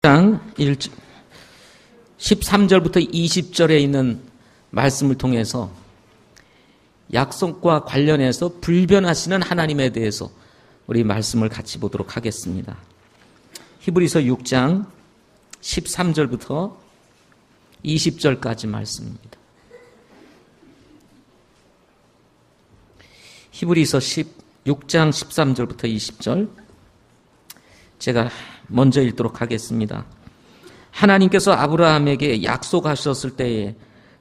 장 13절부터 20절에 있는 말씀을 통해서 약속과 관련해서 불변하시는 하나님에 대해서 우리 말씀을 같이 보도록 하겠습니다. 히브리서 6장 13절부터 20절까지 말씀입니다. 히브리서 6장 13절부터 20절 제가 먼저 읽도록 하겠습니다. 하나님께서 아브라함에게 약속하셨을 때에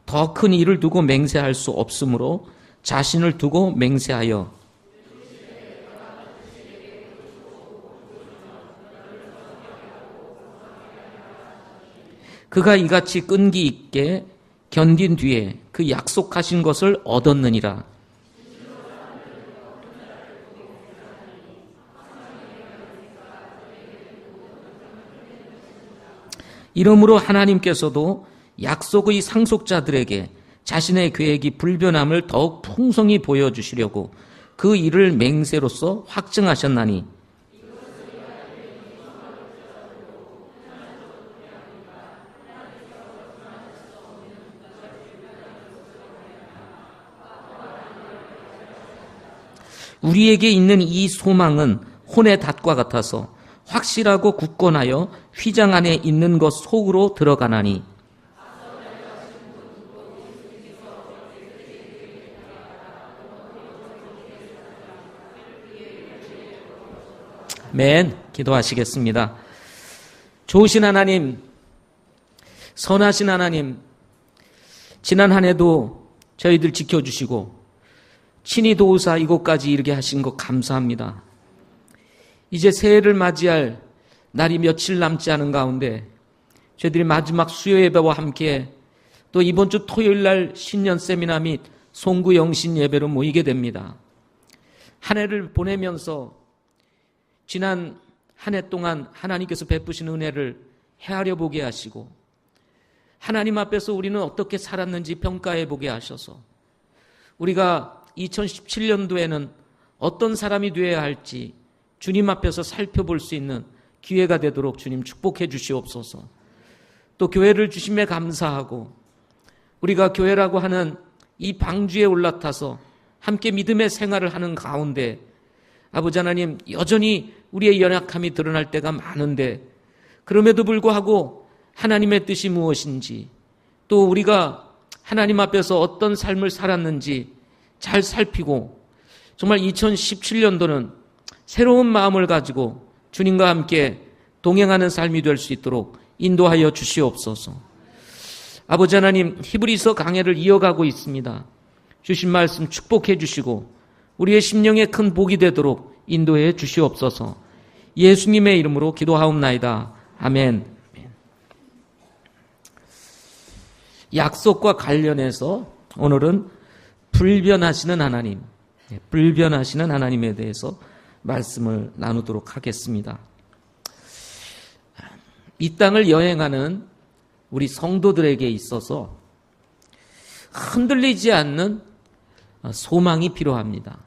더 큰 일을 두고 맹세할 수 없으므로 자신을 두고 맹세하여 그가 이같이 끈기 있게 견딘 뒤에 그 약속하신 것을 얻었느니라. 이러므로 하나님께서도 약속의 상속자들에게 자신의 계획이 불변함을 더욱 풍성히 보여주시려고 그 일을 맹세로서 확증하셨나니 우리에게 있는 이 소망은 혼의 닷과 같아서 확실하고 굳건하여 휘장 안에 있는 것 속으로 들어가나니 아멘. 기도하시겠습니다. 좋으신 하나님, 선하신 하나님, 지난 한 해도 저희들 지켜주시고 친히 도우사 이곳까지 이르게 하신 것 감사합니다. 이제 새해를 맞이할 날이 며칠 남지 않은 가운데 저희들이 마지막 수요 예배와 함께 또 이번 주 토요일 날 신년 세미나 및 송구 영신 예배로 모이게 됩니다. 한 해를 보내면서 지난 한 해 동안 하나님께서 베푸신 은혜를 헤아려 보게 하시고 하나님 앞에서 우리는 어떻게 살았는지 평가해 보게 하셔서 우리가 2017년도에는 어떤 사람이 되어야 할지 주님 앞에서 살펴볼 수 있는 기회가 되도록 주님 축복해 주시옵소서. 또 교회를 주심에 감사하고 우리가 교회라고 하는 이 방주에 올라타서 함께 믿음의 생활을 하는 가운데 아버지 하나님 여전히 우리의 연약함이 드러날 때가 많은데 그럼에도 불구하고 하나님의 뜻이 무엇인지 또 우리가 하나님 앞에서 어떤 삶을 살았는지 잘 살피고 정말 2017년도는 새로운 마음을 가지고 주님과 함께 동행하는 삶이 될 수 있도록 인도하여 주시옵소서. 아버지 하나님, 히브리서 강해를 이어가고 있습니다. 주신 말씀 축복해 주시고 우리의 심령에 큰 복이 되도록 인도해 주시옵소서. 예수님의 이름으로 기도하옵나이다. 아멘. 약속과 관련해서 오늘은 불변하시는 하나님, 불변하시는 하나님에 대해서 말씀을 나누도록 하겠습니다. 이 땅을 여행하는 우리 성도들에게 있어서 흔들리지 않는 소망이 필요합니다.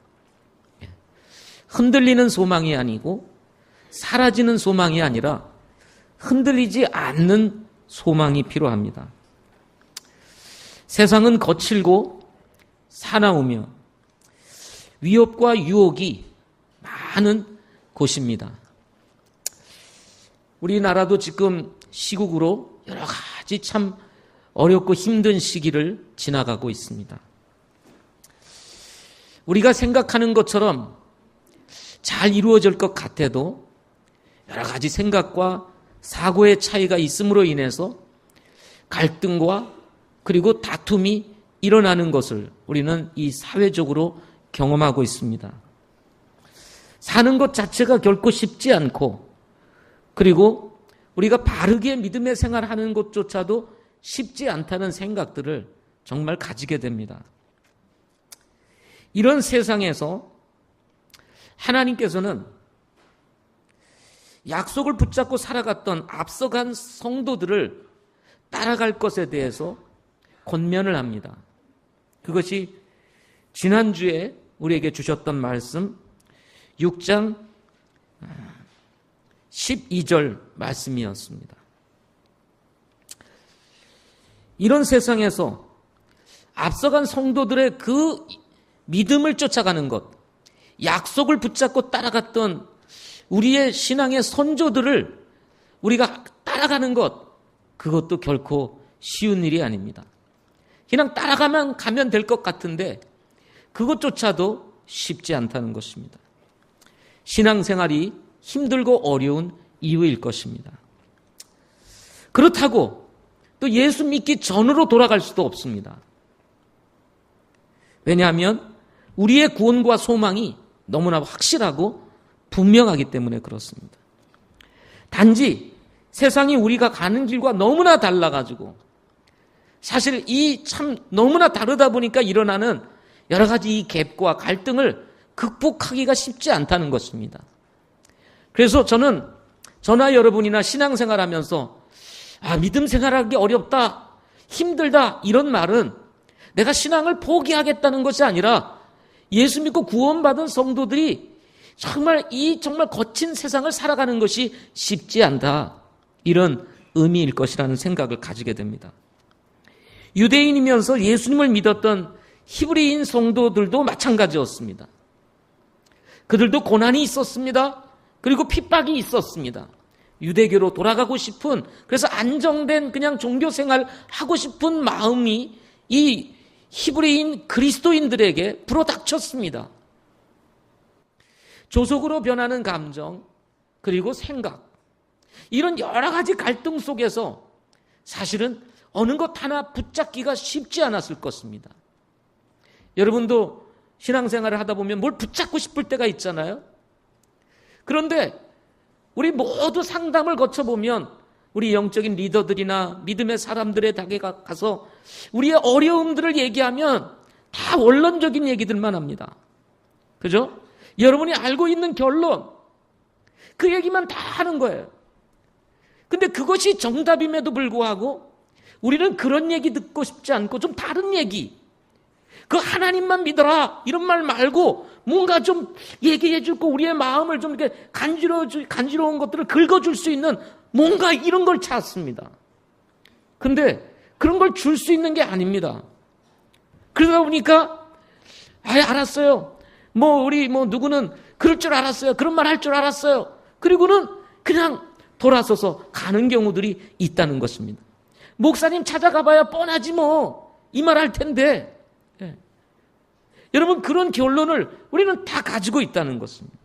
흔들리는 소망이 아니고 사라지는 소망이 아니라 흔들리지 않는 소망이 필요합니다. 세상은 거칠고 사나우며 위협과 유혹이 많은 곳입니다. 우리나라도 지금 시국으로 여러 가지 참 어렵고 힘든 시기를 지나가고 있습니다. 우리가 생각하는 것처럼 잘 이루어질 것 같아도 여러 가지 생각과 사고의 차이가 있음으로 인해서 갈등과 그리고 다툼이 일어나는 것을 우리는 이 사회적으로 경험하고 있습니다. 사는 것 자체가 결코 쉽지 않고 그리고 우리가 바르게 믿음의 생활하는 것조차도 쉽지 않다는 생각들을 정말 가지게 됩니다. 이런 세상에서 하나님께서는 약속을 붙잡고 살아갔던 앞서간 성도들을 따라갈 것에 대해서 권면을 합니다. 그것이 지난주에 우리에게 주셨던 말씀 6장 12절 말씀이었습니다. 이런 세상에서 앞서간 성도들의 그 믿음을 쫓아가는 것, 약속을 붙잡고 따라갔던 우리의 신앙의 선조들을 우리가 따라가는 것, 그것도 결코 쉬운 일이 아닙니다. 그냥 따라가면 될 것 같은데 그것조차도 쉽지 않다는 것입니다. 신앙생활이 힘들고 어려운 이유일 것입니다. 그렇다고 또 예수 믿기 전으로 돌아갈 수도 없습니다. 왜냐하면 우리의 구원과 소망이 너무나 확실하고 분명하기 때문에 그렇습니다. 단지 세상이 우리가 가는 길과 너무나 달라가지고 사실 이 참 너무나 다르다 보니까 일어나는 여러 가지 이 갭과 갈등을 극복하기가 쉽지 않다는 것입니다. 그래서 저나 여러분이나 신앙생활하면서 믿음 생활하기 어렵다, 힘들다 이런 말은 내가 신앙을 포기하겠다는 것이 아니라 예수 믿고 구원받은 성도들이 정말 거친 세상을 살아가는 것이 쉽지 않다, 이런 의미일 것이라는 생각을 가지게 됩니다. 유대인이면서 예수님을 믿었던 히브리인 성도들도 마찬가지였습니다. 그들도 고난이 있었습니다. 그리고 핍박이 있었습니다. 유대교로 돌아가고 싶은, 그래서 안정된 그냥 종교생활 하고 싶은 마음이 이 히브리인 그리스도인들에게 불어닥쳤습니다. 조속으로 변하는 감정, 그리고 생각, 이런 여러 가지 갈등 속에서 사실은 어느 것 하나 붙잡기가 쉽지 않았을 것입니다. 여러분도 신앙생활을 하다 보면 뭘 붙잡고 싶을 때가 있잖아요. 그런데 우리 모두 상담을 거쳐보면 우리 영적인 리더들이나 믿음의 사람들의 닭에 가서 우리의 어려움들을 얘기하면 다 원론적인 얘기들만 합니다. 그죠? 여러분이 알고 있는 결론, 그 얘기만 다 하는 거예요. 근데 그것이 정답임에도 불구하고 우리는 그런 얘기 듣고 싶지 않고 좀 다른 얘기, 그 하나님만 믿어라 이런 말 말고 뭔가 좀 얘기해 주고 우리의 마음을 좀 이렇게 간지러운 것들을 긁어줄 수 있는 뭔가 이런 걸 찾습니다. 근데 그런 걸 줄 수 있는 게 아닙니다. 그러다 보니까 알았어요. 우리 누구는 그럴 줄 알았어요. 그런 말 할 줄 알았어요. 그리고는 그냥 돌아서서 가는 경우들이 있다는 것입니다. 목사님 찾아가봐야 뻔하지 이 말 할 텐데. 예. 여러분, 그런 결론을 우리는 다 가지고 있다는 것입니다.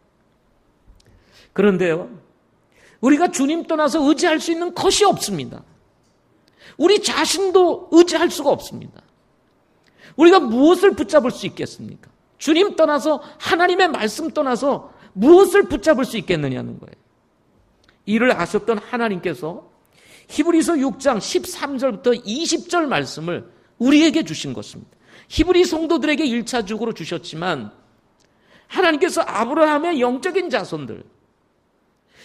그런데요, 우리가 주님 떠나서 의지할 수 있는 것이 없습니다. 우리 자신도 의지할 수가 없습니다. 우리가 무엇을 붙잡을 수 있겠습니까? 주님 떠나서, 하나님의 말씀 떠나서 무엇을 붙잡을 수 있겠느냐는 거예요. 이를 아셨던 하나님께서 히브리서 6장 13절부터 20절 말씀을 우리에게 주신 것입니다. 히브리 성도들에게 1차적으로 주셨지만 하나님께서 아브라함의 영적인 자손들,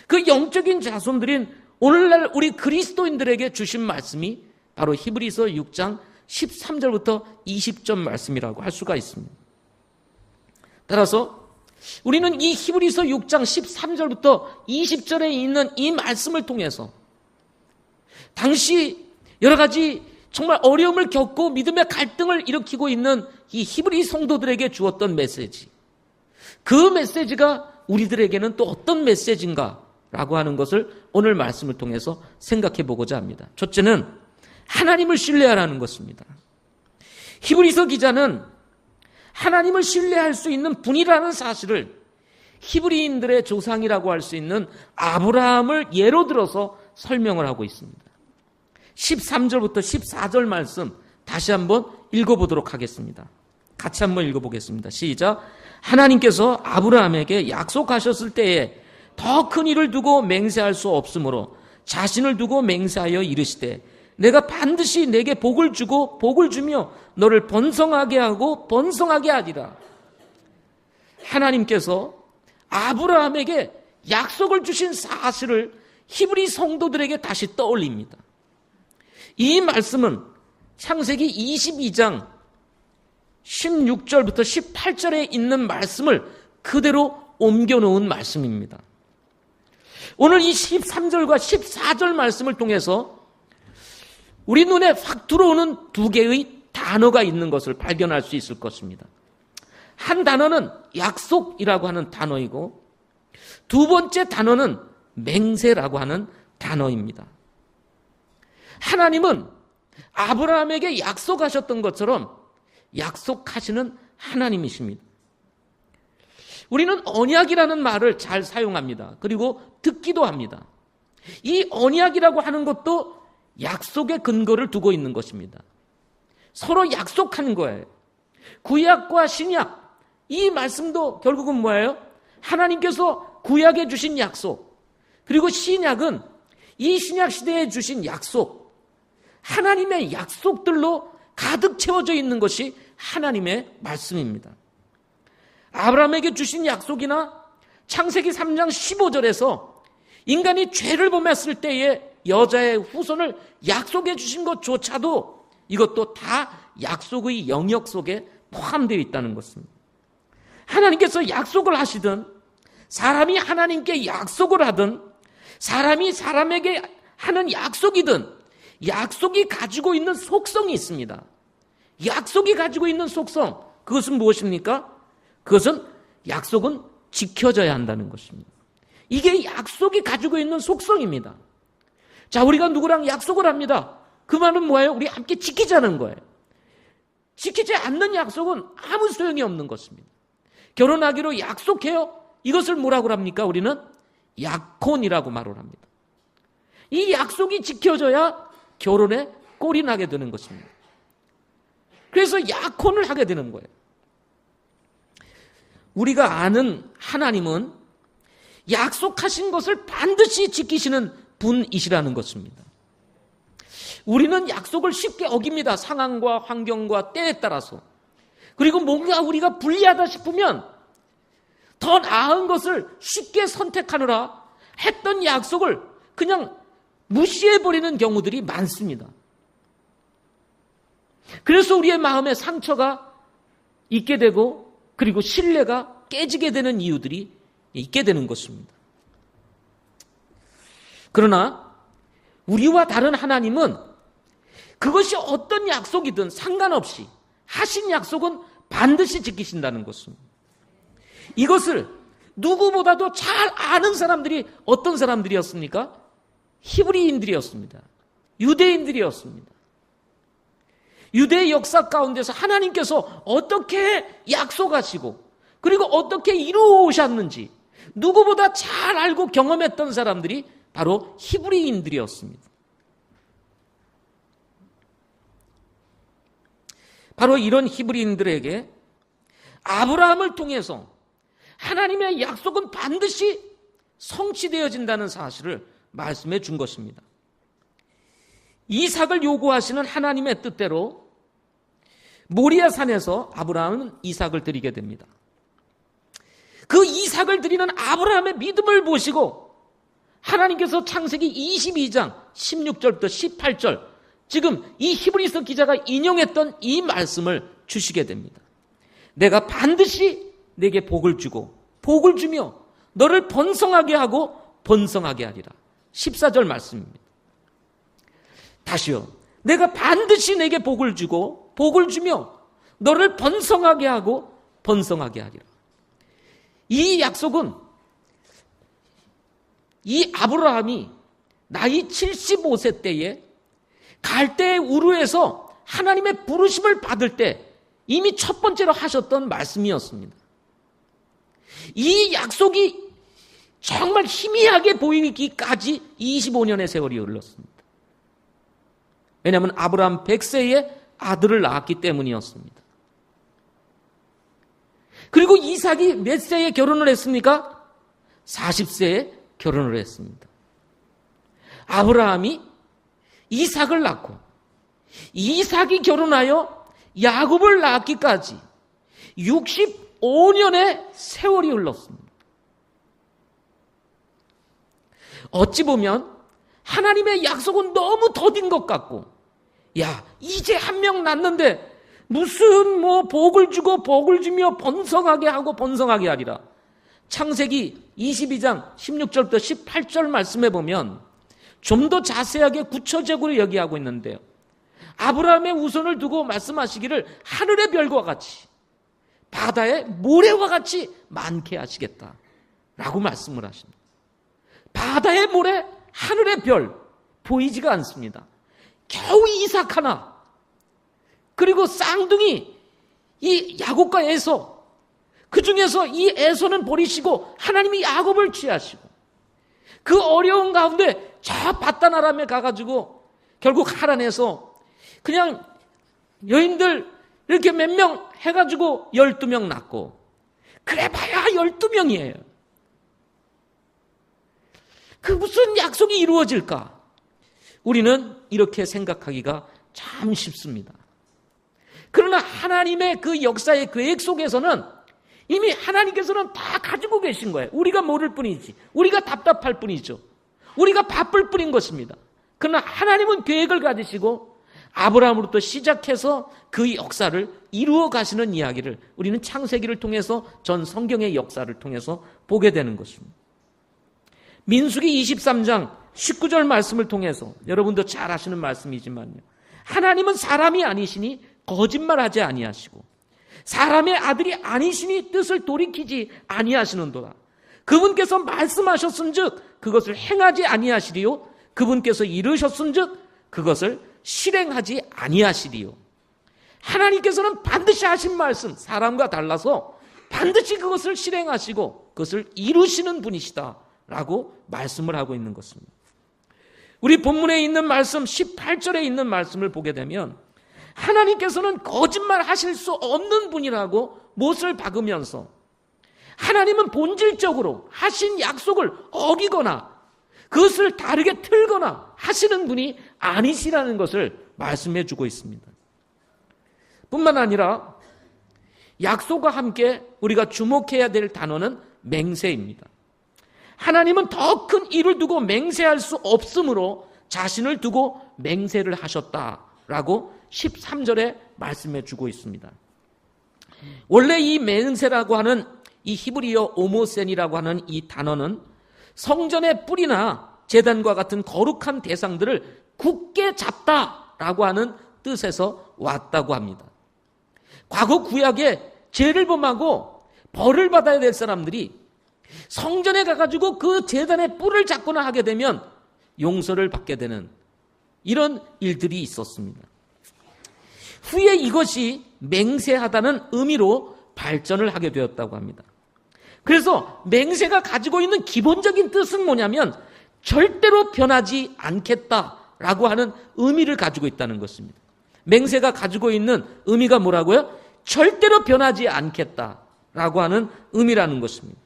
그 영적인 자손들인 오늘날 우리 그리스도인들에게 주신 말씀이 바로 히브리서 6장 13절부터 20절 말씀이라고 할 수가 있습니다. 따라서 우리는 이 히브리서 6장 13절부터 20절에 있는 이 말씀을 통해서 당시 여러 가지 정말 어려움을 겪고 믿음의 갈등을 일으키고 있는 이 히브리 성도들에게 주었던 메시지, 그 메시지가 우리들에게는 또 어떤 메시지인가라고 하는 것을 오늘 말씀을 통해서 생각해 보고자 합니다. 첫째는 하나님을 신뢰하라는 것입니다. 히브리서 기자는 하나님을 신뢰할 수 있는 분이라는 사실을 히브리인들의 조상이라고 할 수 있는 아브라함을 예로 들어서 설명을 하고 있습니다. 13절부터 14절 말씀 다시 한번 읽어보도록 하겠습니다. 같이 한번 읽어보겠습니다. 시작. 하나님께서 아브라함에게 약속하셨을 때에 더 큰 일을 두고 맹세할 수 없으므로 자신을 두고 맹세하여 이르시되 내가 반드시 내게 복을 주고 복을 주며 너를 번성하게 하고 번성하게 하리라. 하나님께서 아브라함에게 약속을 주신 사실을 히브리 성도들에게 다시 떠올립니다. 이 말씀은 창세기 22장 16절부터 18절에 있는 말씀을 그대로 옮겨놓은 말씀입니다. 오늘 이 13절과 14절 말씀을 통해서 우리 눈에 확 들어오는 두 개의 단어가 있는 것을 발견할 수 있을 것입니다. 한 단어는 약속이라고 하는 단어이고 두 번째 단어는 맹세라고 하는 단어입니다. 하나님은 아브라함에게 약속하셨던 것처럼 약속하시는 하나님이십니다. 우리는 언약이라는 말을 잘 사용합니다. 그리고 듣기도 합니다. 이 언약이라고 하는 것도 약속의 근거를 두고 있는 것입니다. 서로 약속하는 거예요. 구약과 신약, 이 말씀도 결국은 뭐예요? 하나님께서 구약에 주신 약속, 그리고 신약은 이 신약 시대에 주신 약속, 하나님의 약속들로 가득 채워져 있는 것이 하나님의 말씀입니다. 아브라함에게 주신 약속이나 창세기 3장 15절에서 인간이 죄를 범했을 때에 여자의 후손을 약속해 주신 것조차도 이것도 다 약속의 영역 속에 포함되어 있다는 것입니다. 하나님께서 약속을 하시든 사람이 하나님께 약속을 하든 사람이 사람에게 하는 약속이든 약속이 가지고 있는 속성이 있습니다. 약속이 가지고 있는 속성, 그것은 무엇입니까? 그것은 약속은 지켜져야 한다는 것입니다. 이게 약속이 가지고 있는 속성입니다. 자, 우리가 누구랑 약속을 합니다. 그 말은 뭐예요? 우리 함께 지키자는 거예요. 지키지 않는 약속은 아무 소용이 없는 것입니다. 결혼하기로 약속해요. 이것을 뭐라고 합니까? 우리는 약혼이라고 말을 합니다. 이 약속이 지켜져야 결혼에 꼴이 나게 되는 것입니다. 그래서 약혼을 하게 되는 거예요. 우리가 아는 하나님은 약속하신 것을 반드시 지키시는 분이시라는 것입니다. 우리는 약속을 쉽게 어깁니다. 상황과 환경과 때에 따라서. 그리고 뭔가 우리가 불리하다 싶으면 더 나은 것을 쉽게 선택하느라 했던 약속을 그냥 무시해버리는 경우들이 많습니다. 그래서 우리의 마음에 상처가 있게 되고 그리고 신뢰가 깨지게 되는 이유들이 있게 되는 것입니다. 그러나 우리와 다른 하나님은 그것이 어떤 약속이든 상관없이 하신 약속은 반드시 지키신다는 것입니다. 이것을 누구보다도 잘 아는 사람들이 어떤 사람들이었습니까? 히브리인들이었습니다. 유대인들이었습니다. 유대의 역사 가운데서 하나님께서 어떻게 약속하시고 그리고 어떻게 이루어 오셨는지 누구보다 잘 알고 경험했던 사람들이 바로 히브리인들이었습니다. 바로 이런 히브리인들에게 아브라함을 통해서 하나님의 약속은 반드시 성취되어진다는 사실을 말씀해 준 것입니다. 이삭을 요구하시는 하나님의 뜻대로 모리아 산에서 아브라함은 이삭을 드리게 됩니다. 그 이삭을 드리는 아브라함의 믿음을 보시고 하나님께서 창세기 22장 16절부터 18절, 지금 이 히브리서 기자가 인용했던 이 말씀을 주시게 됩니다. 내가 반드시 내게 복을 주고 복을 주며 너를 번성하게 하고 번성하게 하리라. 14절 말씀입니다. 다시요. 내가 반드시 내게 복을 주고 복을 주며 너를 번성하게 하고 번성하게 하리라. 이 약속은 이 아브라함이 나이 75세 때에 갈대의 우르에서 하나님의 부르심을 받을 때 이미 첫 번째로 하셨던 말씀이었습니다. 이 약속이 정말 희미하게 보이기까지 25년의 세월이 흘렀습니다. 왜냐하면 아브라함 100세에 아들을 낳았기 때문이었습니다. 그리고 이삭이 몇 세에 결혼을 했습니까? 40세에 결혼을 했습니다. 아브라함이 이삭을 낳고 이삭이 결혼하여 야곱을 낳기까지 65년의 세월이 흘렀습니다. 어찌 보면 하나님의 약속은 너무 더딘 것 같고, 야, 이제 한 명 낳는데 무슨 복을 주고 복을 주며 번성하게 하고 번성하게 하리라. 창세기 22장 16절부터 18절 말씀해 보면 좀 더 자세하게 구체적으로 얘기하고 있는데요. 아브라함의 우선을 두고 말씀하시기를 하늘의 별과 같이 바다의 모래와 같이 많게 하시겠다라고 말씀을 하십니다. 바다의 모래, 하늘의 별 보이지가 않습니다. 겨우 이삭 하나, 그리고 쌍둥이 이 야곱과 에서, 그 중에서 이 에서는 버리시고 하나님이 야곱을 취하시고 그 어려운 가운데 저 바다나람에 가가지고 결국 하란에서 그냥 여인들 이렇게 몇 명 해가지고 12명 낳고, 그래봐야 12명이에요. 그 무슨 약속이 이루어질까? 우리는 이렇게 생각하기가 참 쉽습니다. 그러나 하나님의 그 역사의 계획 속에서는 이미 하나님께서는 다 가지고 계신 거예요. 우리가 모를 뿐이지, 우리가 답답할 뿐이죠. 우리가 바쁠 뿐인 것입니다. 그러나 하나님은 계획을 가지시고 아브라함으로부터 시작해서 그 역사를 이루어 가시는 이야기를 우리는 창세기를 통해서 전 성경의 역사를 통해서 보게 되는 것입니다. 민수기 23장 19절 말씀을 통해서 여러분도 잘 아시는 말씀이지만요, 하나님은 사람이 아니시니 거짓말하지 아니하시고 사람의 아들이 아니시니 뜻을 돌이키지 아니하시는도다. 그분께서 말씀하셨은즉 그것을 행하지 아니하시리요, 그분께서 이르셨은즉 그것을 실행하지 아니하시리요. 하나님께서는 반드시 하신 말씀, 사람과 달라서 반드시 그것을 실행하시고 그것을 이루시는 분이시다라고 말씀을 하고 있는 것입니다. 우리 본문에 있는 말씀 18절에 있는 말씀을 보게 되면 하나님께서는 거짓말 하실 수 없는 분이라고 못을 박으면서 하나님은 본질적으로 하신 약속을 어기거나 그것을 다르게 틀거나 하시는 분이 아니시라는 것을 말씀해 주고 있습니다. 뿐만 아니라 약속과 함께 우리가 주목해야 될 단어는 맹세입니다. 하나님은 더 큰 일을 두고 맹세할 수 없으므로 자신을 두고 맹세를 하셨다라고 13절에 말씀해 주고 있습니다. 원래 이 맹세라고 하는 이 히브리어 오모센이라고 하는 이 단어는 성전의 뿔이나 제단과 같은 거룩한 대상들을 굳게 잡다라고 하는 뜻에서 왔다고 합니다. 과거 구약에 죄를 범하고 벌을 받아야 될 사람들이 성전에 가가지고 그 제단의 뿔을 잡거나 하게 되면 용서를 받게 되는 이런 일들이 있었습니다. 후에 이것이 맹세하다는 의미로 발전을 하게 되었다고 합니다. 그래서 맹세가 가지고 있는 기본적인 뜻은 뭐냐면 절대로 변하지 않겠다라고 하는 의미를 가지고 있다는 것입니다. 맹세가 가지고 있는 의미가 뭐라고요? 절대로 변하지 않겠다라고 하는 의미라는 것입니다.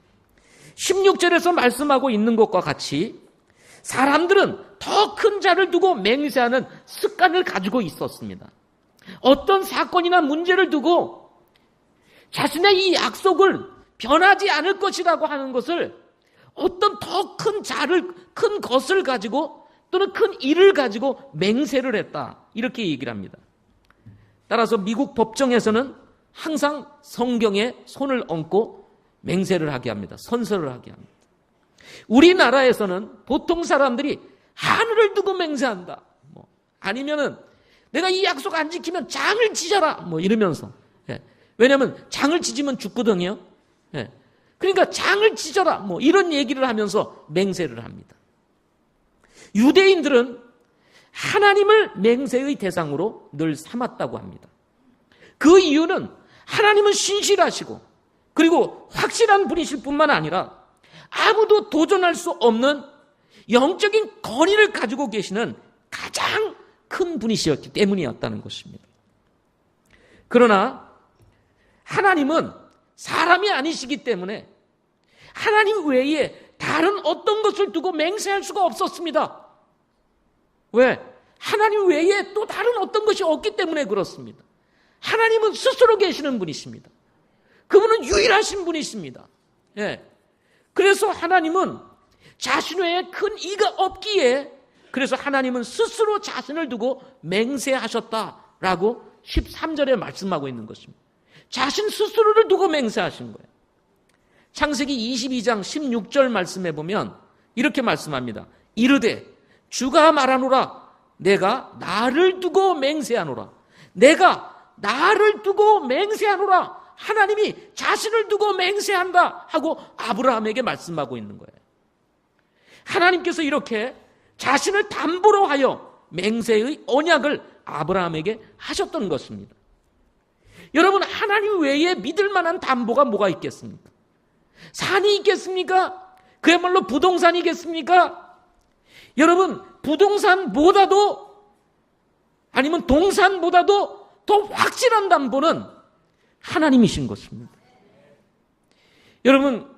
16절에서 말씀하고 있는 것과 같이 사람들은 더 큰 자를 두고 맹세하는 습관을 가지고 있었습니다. 어떤 사건이나 문제를 두고 자신의 이 약속을 변하지 않을 것이라고 하는 것을 어떤 더 큰 자를, 큰 것을 가지고 또는 큰 일을 가지고 맹세를 했다, 이렇게 얘기를 합니다. 따라서 미국 법정에서는 항상 성경에 손을 얹고 맹세를 하게 합니다. 선서를 하게 합니다. 우리나라에서는 보통 사람들이 하늘을 두고 맹세한다, 아니면은 내가 이 약속 안 지키면 장을 지져라, 이러면서. 왜냐하면 장을 지지면 죽거든요. 그러니까 장을 지져라, 이런 얘기를 하면서 맹세를 합니다. 유대인들은 하나님을 맹세의 대상으로 늘 삼았다고 합니다. 그 이유는 하나님은 신실하시고 그리고 확실한 분이실 뿐만 아니라 아무도 도전할 수 없는 영적인 권위를 가지고 계시는 가장 큰 분이셨기 때문이었다는 것입니다. 그러나 하나님은 사람이 아니시기 때문에 하나님 외에 다른 어떤 것을 두고 맹세할 수가 없었습니다. 왜? 하나님 외에 또 다른 어떤 것이 없기 때문에 그렇습니다. 하나님은 스스로 계시는 분이십니다. 그분은 유일하신 분이십니다. 그래서 하나님은 자신 외에 큰 이가 없기에, 그래서 하나님은 스스로 자신을 두고 맹세하셨다라고 13절에 말씀하고 있는 것입니다. 자신 스스로를 두고 맹세하신 거예요. 창세기 22장 16절 말씀해 보면 이렇게 말씀합니다. 이르되 주가 말하노라 내가 나를 두고 맹세하노라. 내가 나를 두고 맹세하노라. 하나님이 자신을 두고 맹세한다 하고 아브라함에게 말씀하고 있는 거예요. 하나님께서 이렇게 자신을 담보로 하여 맹세의 언약을 아브라함에게 하셨던 것입니다. 여러분, 하나님 외에 믿을 만한 담보가 뭐가 있겠습니까? 산이 있겠습니까? 그야말로 부동산이겠습니까? 여러분, 부동산보다도 아니면 동산보다도 더 확실한 담보는 하나님이신 것입니다. 여러분,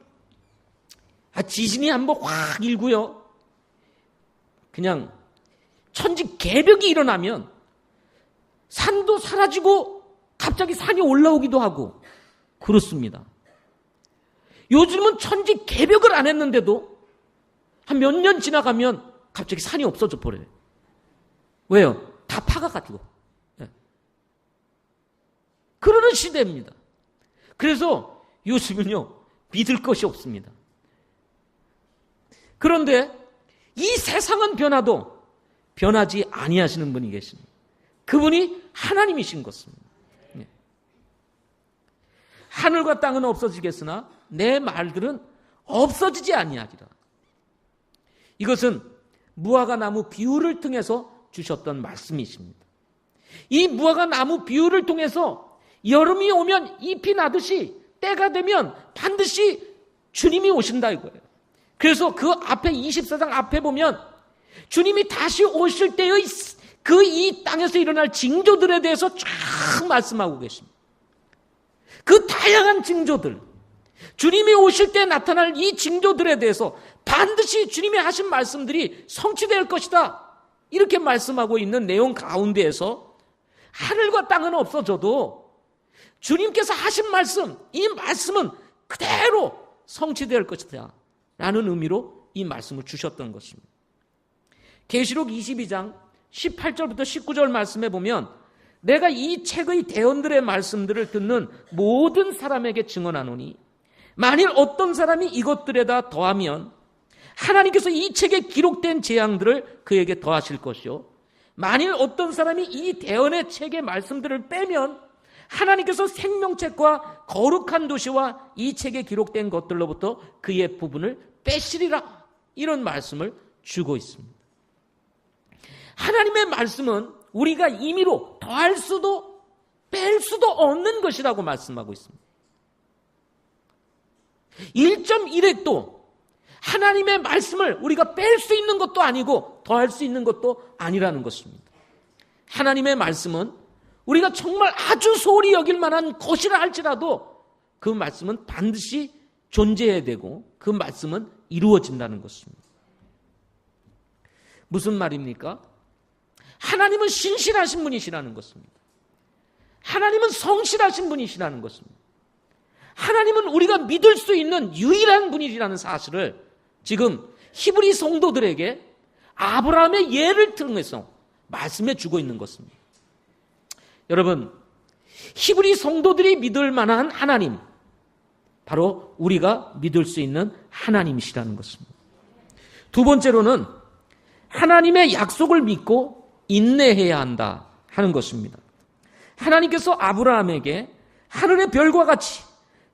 지진이 한번 확 일고요, 그냥 천지개벽이 일어나면 산도 사라지고 갑자기 산이 올라오기도 하고 그렇습니다. 요즘은 천지개벽을 안 했는데도 한 몇 년 지나가면 갑자기 산이 없어져 버려요. 왜요? 다 파가가지고. 그러는 시대입니다. 그래서 요즘은요, 믿을 것이 없습니다. 그런데 이 세상은 변화도 변하지 아니하시는 분이 계십니다. 그분이 하나님이신 것입니다. 하늘과 땅은 없어지겠으나 내 말들은 없어지지 아니하리라. 이것은 무화과 나무 비유를 통해서 주셨던 말씀이십니다. 이 무화과 나무 비유를 통해서 여름이 오면 잎이 나듯이 때가 되면 반드시 주님이 오신다 이거예요. 그래서 그 앞에 24장 앞에 보면 주님이 다시 오실 때의 그 이 땅에서 일어날 징조들에 대해서 쫙 말씀하고 계십니다. 그 다양한 징조들, 주님이 오실 때 나타날 이 징조들에 대해서 반드시 주님이 하신 말씀들이 성취될 것이다, 이렇게 말씀하고 있는 내용 가운데에서 하늘과 땅은 없어져도 주님께서 하신 말씀, 이 말씀은 그대로 성취될 것이다 라는 의미로 이 말씀을 주셨던 것입니다. 계시록 22장 18절부터 19절 말씀에 보면 내가 이 책의 대언들의 말씀들을 듣는 모든 사람에게 증언하노니 만일 어떤 사람이 이것들에다 더하면 하나님께서 이 책에 기록된 재앙들을 그에게 더하실 것이요, 만일 어떤 사람이 이 대언의 책의 말씀들을 빼면 하나님께서 생명책과 거룩한 도시와 이 책에 기록된 것들로부터 그의 부분을 빼시리라, 이런 말씀을 주고 있습니다. 하나님의 말씀은 우리가 임의로 더할 수도 뺄 수도 없는 것이라고 말씀하고 있습니다. 1.1획도 하나님의 말씀을 우리가 뺄 수 있는 것도 아니고 더할 수 있는 것도 아니라는 것입니다. 하나님의 말씀은 우리가 정말 아주 소홀히 여길 만한 것이라 할지라도 그 말씀은 반드시 존재해야 되고 그 말씀은 이루어진다는 것입니다. 무슨 말입니까? 하나님은 신실하신 분이시라는 것입니다. 하나님은 성실하신 분이시라는 것입니다. 하나님은 우리가 믿을 수 있는 유일한 분이라는 사실을 지금 히브리 성도들에게 아브라함의 예를 통해서 말씀해 주고 있는 것입니다. 여러분, 히브리 성도들이 믿을 만한 하나님, 바로 우리가 믿을 수 있는 하나님이시라는 것입니다. 두 번째로는 하나님의 약속을 믿고 인내해야 한다 하는 것입니다. 하나님께서 아브라함에게 하늘의 별과 같이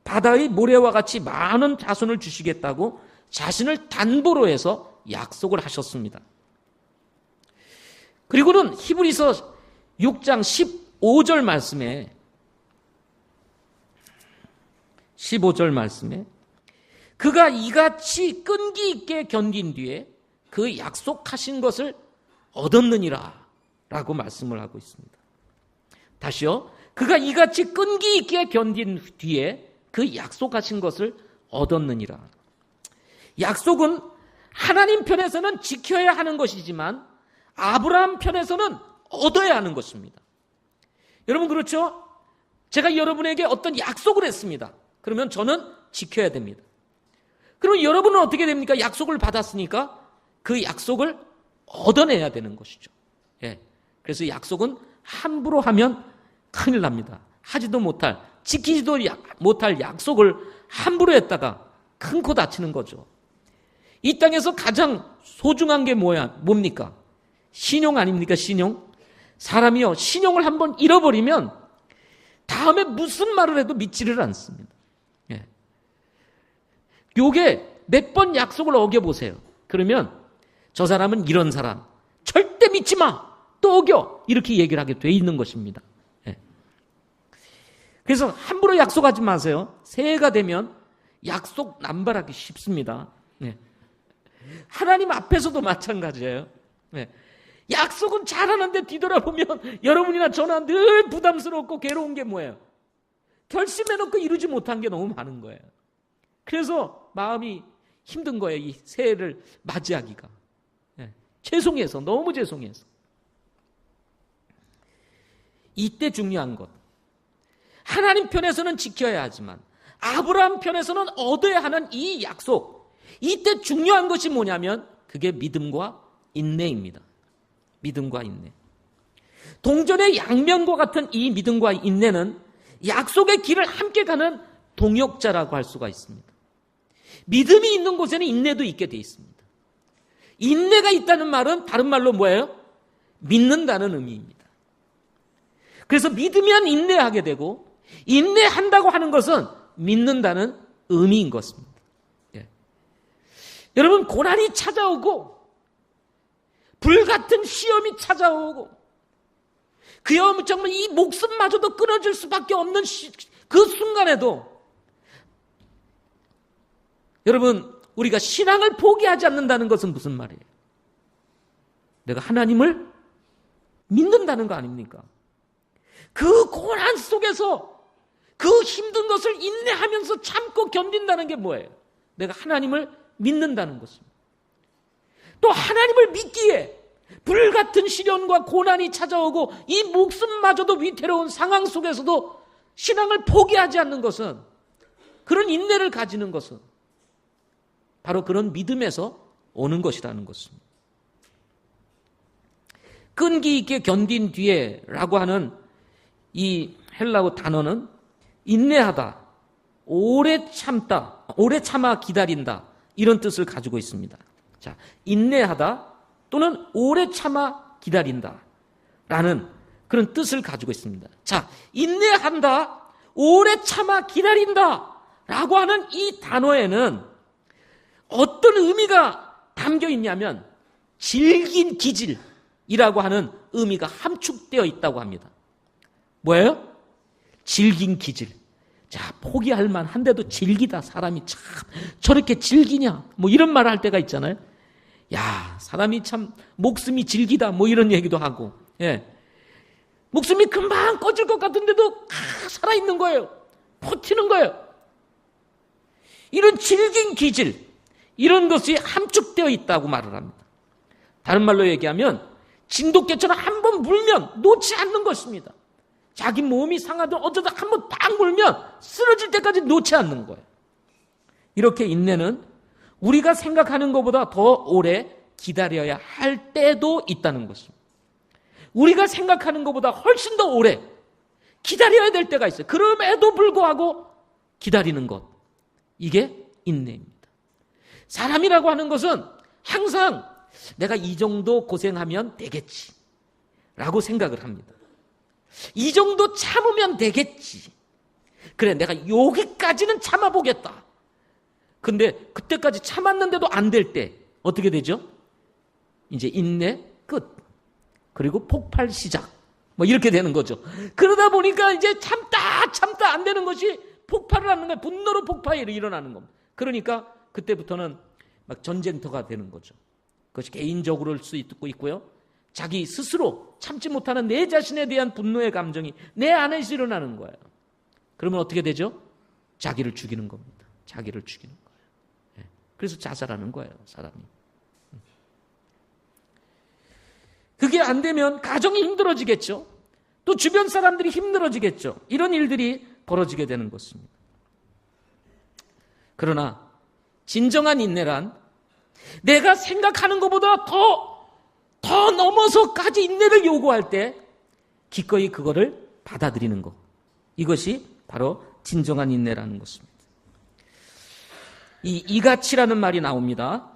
바다의 모래와 같이 많은 자손을 주시겠다고 자신을 담보로 해서 약속을 하셨습니다. 그리고는 히브리서 6장 15절 말씀에 15절 말씀에 그가 이같이 끈기 있게 견딘 뒤에 그 약속하신 것을 얻었느니라 라고 말씀을 하고 있습니다. 다시요. 그가 이같이 끈기 있게 견딘 뒤에 그 약속하신 것을 얻었느니라. 약속은 하나님 편에서는 지켜야 하는 것이지만 아브라함 편에서는 얻어야 하는 것입니다. 여러분 그렇죠? 제가 여러분에게 어떤 약속을 했습니다. 그러면 저는 지켜야 됩니다. 그럼 여러분은 어떻게 됩니까? 약속을 받았으니까 그 약속을 얻어내야 되는 것이죠. 예. 그래서 약속은 함부로 하면 큰일 납니다. 하지도 못할, 지키지도 못할 약속을 함부로 했다가 큰 코 다치는 거죠. 이 땅에서 가장 소중한 게 뭡니까? 신용 아닙니까? 신용. 사람이요, 신용을 한번 잃어버리면 다음에 무슨 말을 해도 믿지를 않습니다. 예. 요게 몇 번 약속을 어겨보세요. 그러면 저 사람은 이런 사람, 절대 믿지 마, 또 어겨, 이렇게 얘기를 하게 돼 있는 것입니다. 예. 그래서 함부로 약속하지 마세요. 새해가 되면 약속 남발하기 쉽습니다. 예. 하나님 앞에서도 마찬가지예요. 예. 약속은 잘하는데 뒤돌아보면 여러분이나 저나 늘 부담스럽고 괴로운 게 뭐예요? 결심해놓고 이루지 못한 게 너무 많은 거예요. 그래서 마음이 힘든 거예요. 이 새해를 맞이하기가. 예. 죄송해서, 너무 죄송해서. 이때 중요한 것. 하나님 편에서는 지켜야 하지만 아브라함 편에서는 얻어야 하는 이 약속. 이때 중요한 것이 뭐냐면 그게 믿음과 인내입니다. 믿음과 인내. 동전의 양면과 같은 이 믿음과 인내는 약속의 길을 함께 가는 동역자라고 할 수가 있습니다. 믿음이 있는 곳에는 인내도 있게 돼 있습니다. 인내가 있다는 말은 다른 말로 뭐예요? 믿는다는 의미입니다. 그래서 믿으면 인내하게 되고 인내한다고 하는 것은 믿는다는 의미인 것입니다. 예. 여러분, 고난이 찾아오고 불같은 시험이 찾아오고 그야말로 정말 이 목숨마저도 끊어질 수밖에 없는 그 순간에도 여러분, 우리가 신앙을 포기하지 않는다는 것은 무슨 말이에요? 내가 하나님을 믿는다는 거 아닙니까? 그 고난 속에서 그 힘든 것을 인내하면서 참고 견딘다는 게 뭐예요? 내가 하나님을 믿는다는 것입니다. 또 하나님을 믿기에 불같은 시련과 고난이 찾아오고 이 목숨마저도 위태로운 상황 속에서도 신앙을 포기하지 않는 것은, 그런 인내를 가지는 것은 바로 그런 믿음에서 오는 것이라는 것입니다. 끈기 있게 견딘 뒤에 라고 하는 이 헬라어 단어는 인내하다, 오래 참다, 오래 참아 기다린다, 이런 뜻을 가지고 있습니다. 자, 인내하다 또는 오래 참아 기다린다 라는 그런 뜻을 가지고 있습니다. 자, 인내한다, 오래 참아 기다린다 라고 하는 이 단어에는 어떤 의미가 담겨 있냐면 질긴 기질이라고 하는 의미가 함축되어 있다고 합니다. 뭐예요? 질긴 기질. 자, 포기할 만한데도 질기다. 사람이 참 저렇게 질기냐, 뭐 이런 말을 할 때가 있잖아요. 야, 사람이 참 목숨이 질기다, 뭐 이런 얘기도 하고. 예. 목숨이 금방 꺼질 것 같은데도 살아있는 거예요. 버티는 거예요. 이런 질긴 기질, 이런 것이 함축되어 있다고 말을 합니다. 다른 말로 얘기하면 진돗개처럼 한번 물면 놓지 않는 것입니다. 자기 몸이 상하든 어쩌다 한번 딱 물면 쓰러질 때까지 놓지 않는 거예요. 이렇게 인내는 우리가 생각하는 것보다 더 오래 기다려야 할 때도 있다는 것입니다. 우리가 생각하는 것보다 훨씬 더 오래 기다려야 될 때가 있어요. 그럼에도 불구하고 기다리는 것, 이게 인내입니다. 사람이라고 하는 것은 항상 내가 이 정도 고생하면 되겠지 라고 생각을 합니다. 이 정도 참으면 되겠지. 그래, 내가 여기까지는 참아보겠다. 근데 그때까지 참았는데도 안 될 때 어떻게 되죠? 이제 인내 끝. 그리고 폭발 시작. 뭐 이렇게 되는 거죠. 그러다 보니까 이제 참다 안 되는 것이 폭발을 하는 거예요. 분노로 폭발이 일어나는 겁니다. 그러니까 그때부터는 막 전쟁터가 되는 거죠. 그것이 개인적으로일 수 있고요. 자기 스스로 참지 못하는 내 자신에 대한 분노의 감정이 내 안에서 일어나는 거예요. 그러면 어떻게 되죠? 자기를 죽이는 겁니다. 자기를 죽이는 거예요. 그래서 자살하는 거예요, 사람이. 그게 안 되면 가정이 힘들어지겠죠. 또 주변 사람들이 힘들어지겠죠. 이런 일들이 벌어지게 되는 것입니다. 그러나 진정한 인내란 내가 생각하는 것보다 더 넘어서까지 인내를 요구할 때 기꺼이 그거를 받아들이는 것. 이것이 바로 진정한 인내라는 것입니다. 이같이라는 말이 나옵니다.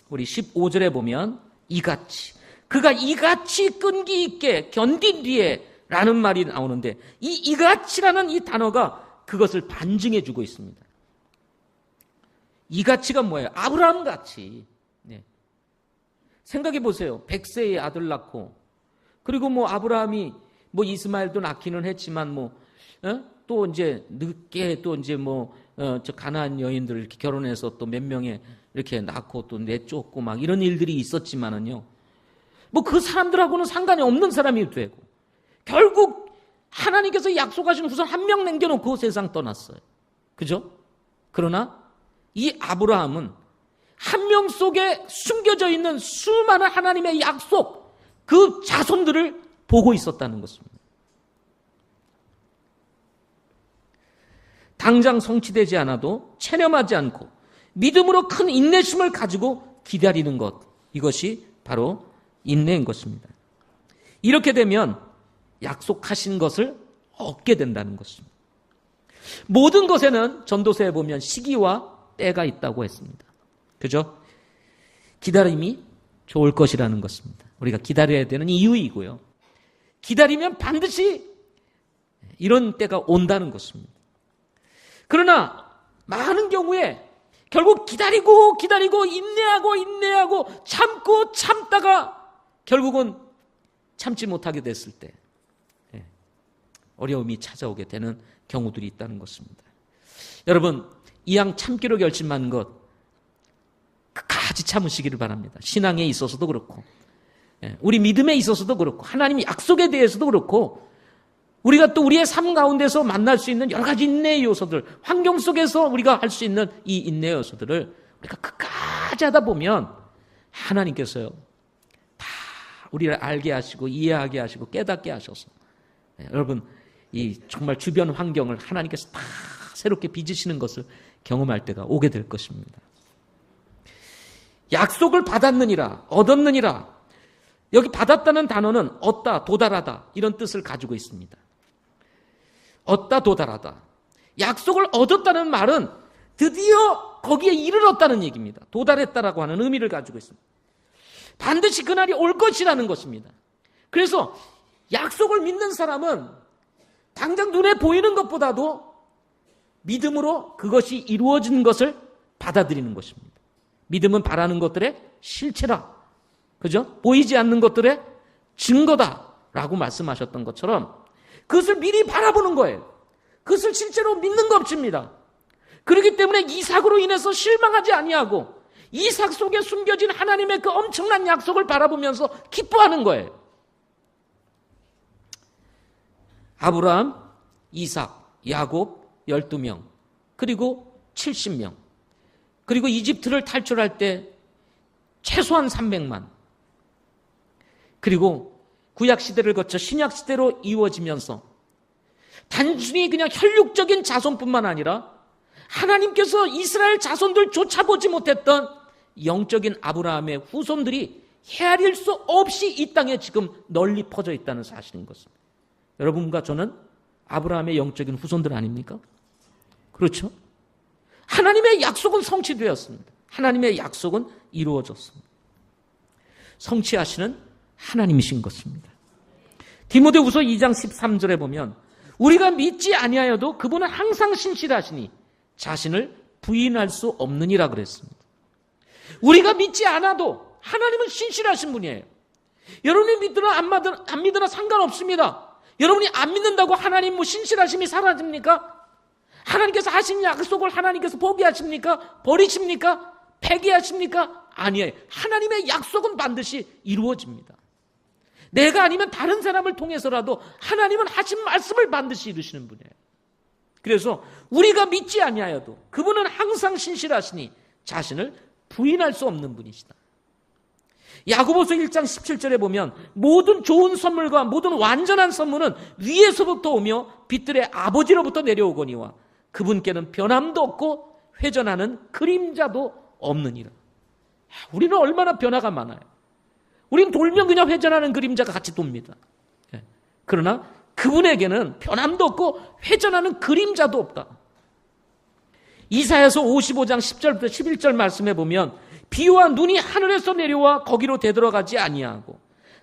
우리 15절에 보면 이같이 그가 이같이 끈기 있게 견딘 뒤에 라는 말이 나오는데 이같이라는 이 단어가 그것을 반증해 주고 있습니다. 이같이가 뭐예요? 아브라함 같이. 네. 생각해 보세요. 100세의 아들 낳고 그리고 뭐 아브라함이 뭐 이스마엘도 낳기는 했지만 또 이제 늦게 또 이제 저 가나안 여인들 이렇게 결혼해서 또 몇 명의 이렇게 낳고 또 내쫓고 막 이런 일들이 있었지만은요. 그 사람들하고는 상관이 없는 사람이 되고 결국 하나님께서 약속하신 후손 한 명 남겨놓고 세상 떠났어요. 그죠? 그러나 이 아브라함은 한 명 속에 숨겨져 있는 수많은 하나님의 약속, 그 자손들을 보고 있었다는 것입니다. 당장 성취되지 않아도 체념하지 않고 믿음으로 큰 인내심을 가지고 기다리는 것, 이것이 바로 인내인 것입니다. 이렇게 되면 약속하신 것을 얻게 된다는 것입니다. 모든 것에는 전도서에 보면 시기와 때가 있다고 했습니다. 그죠? 기다림이 좋을 것이라는 것입니다. 우리가 기다려야 되는 이유이고요. 기다리면 반드시 이런 때가 온다는 것입니다. 그러나 많은 경우에 결국 기다리고 인내하고 참고 참다가 결국은 참지 못하게 됐을 때 어려움이 찾아오게 되는 경우들이 있다는 것입니다. 여러분, 이왕 참기로 결심한 것 끝까지 참으시기를 바랍니다. 신앙에 있어서도 그렇고 우리 믿음에 있어서도 그렇고 하나님 약속에 대해서도 그렇고 우리가 또 우리의 삶 가운데서 만날 수 있는 여러 가지 인내의 요소들, 환경 속에서 우리가 할 수 있는 이 인내의 요소들을 우리가 끝까지 하다 보면 하나님께서요 다 우리를 알게 하시고 이해하게 하시고 깨닫게 하셔서 여러분 이 정말 주변 환경을 하나님께서 다 새롭게 빚으시는 것을 경험할 때가 오게 될 것입니다. 약속을 받았느니라, 얻었느니라. 여기 받았다는 단어는 얻다, 도달하다 이런 뜻을 가지고 있습니다. 얻다, 도달하다. 약속을 얻었다는 말은 드디어 거기에 이르렀다는 얘기입니다. 도달했다라고 하는 의미를 가지고 있습니다. 반드시 그날이 올 것이라는 것입니다. 그래서 약속을 믿는 사람은 당장 눈에 보이는 것보다도 믿음으로 그것이 이루어진 것을 받아들이는 것입니다. 믿음은 바라는 것들의 실체라. 그죠? 보이지 않는 것들의 증거다라고 말씀하셨던 것처럼 그것을 미리 바라보는 거예요. 그것을 실제로 믿는 것입니다. 그렇기 때문에 이삭으로 인해서 실망하지 아니하고 이삭 속에 숨겨진 하나님의 그 엄청난 약속을 바라보면서 기뻐하는 거예요. 아브라함, 이삭, 야곱 12명, 그리고 70명, 그리고 이집트를 탈출할 때 최소한 300만, 그리고 구약시대를 거쳐 신약시대로 이루어지면서 단순히 그냥 혈육적인 자손뿐만 아니라 하나님께서 이스라엘 자손들 쫓아보지 못했던 영적인 아브라함의 후손들이 헤아릴 수 없이 이 땅에 지금 널리 퍼져 있다는 사실인 것입니다. 여러분과 저는 아브라함의 영적인 후손들 아닙니까? 그렇죠? 하나님의 약속은 성취되었습니다. 하나님의 약속은 이루어졌습니다. 성취하시는 하나님이신 것입니다. 디모데후서 2장 13절에 보면 우리가 믿지 아니하여도 그분은 항상 신실하시니 자신을 부인할 수 없느니라 그랬습니다. 우리가 믿지 않아도 하나님은 신실하신 분이에요. 여러분이 믿으나 안 믿으나 상관없습니다. 여러분이 안 믿는다고 하나님 신실하심이 사라집니까? 하나님께서 하신 약속을 하나님께서 포기하십니까? 버리십니까? 폐기하십니까? 아니에요. 하나님의 약속은 반드시 이루어집니다. 내가 아니면 다른 사람을 통해서라도 하나님은 하신 말씀을 반드시 이루시는 분이에요. 그래서 우리가 믿지 아니하여도 그분은 항상 신실하시니 자신을 부인할 수 없는 분이시다. 야고보서 1장 17절에 보면 모든 좋은 선물과 모든 완전한 선물은 위에서부터 오며 빛들의 아버지로부터 내려오거니와 그분께는 변함도 없고 회전하는 그림자도 없느니라. 우리는 얼마나 변화가 많아요. 우리는 돌면 그냥 회전하는 그림자가 같이 돕니다. 그러나 그분에게는 변함도 없고 회전하는 그림자도 없다. 이사야서 55장 10절부터 11절 말씀해 보면 비와 눈이 하늘에서 내려와 거기로 되돌아가지 아니하고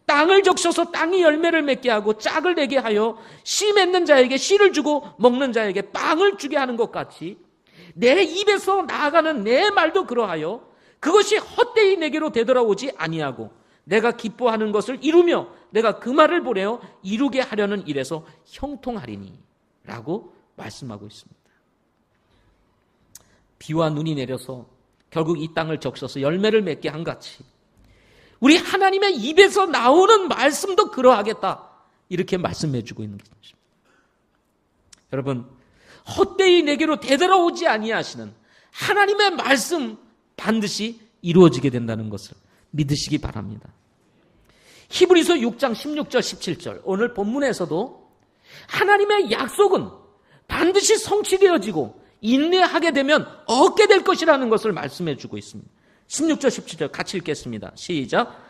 땅을 적셔서 땅이 열매를 맺게 하고 짝을 내게 하여 씨 맺는 자에게 씨를 주고 먹는 자에게 빵을 주게 하는 것 같이 내 입에서 나아가는 내 말도 그러하여 그것이 헛되이 내게로 되돌아오지 아니하고 내가 기뻐하는 것을 이루며 내가 그 말을 보내어 이루게 하려는 일에서 형통하리니 라고 말씀하고 있습니다. 비와 눈이 내려서 결국 이 땅을 적셔서 열매를 맺게 한 같이 우리 하나님의 입에서 나오는 말씀도 그러하겠다 이렇게 말씀해 주고 있는 것입니다. 여러분, 헛되이 내게로 되돌아오지 아니하시는 하나님의 말씀 반드시 이루어지게 된다는 것을 믿으시기 바랍니다. 히브리서 6장 16절 17절 오늘 본문에서도 하나님의 약속은 반드시 성취되어지고 인내하게 되면 얻게 될 것이라는 것을 말씀해 주고 있습니다. 16절 17절 같이 읽겠습니다. 시작.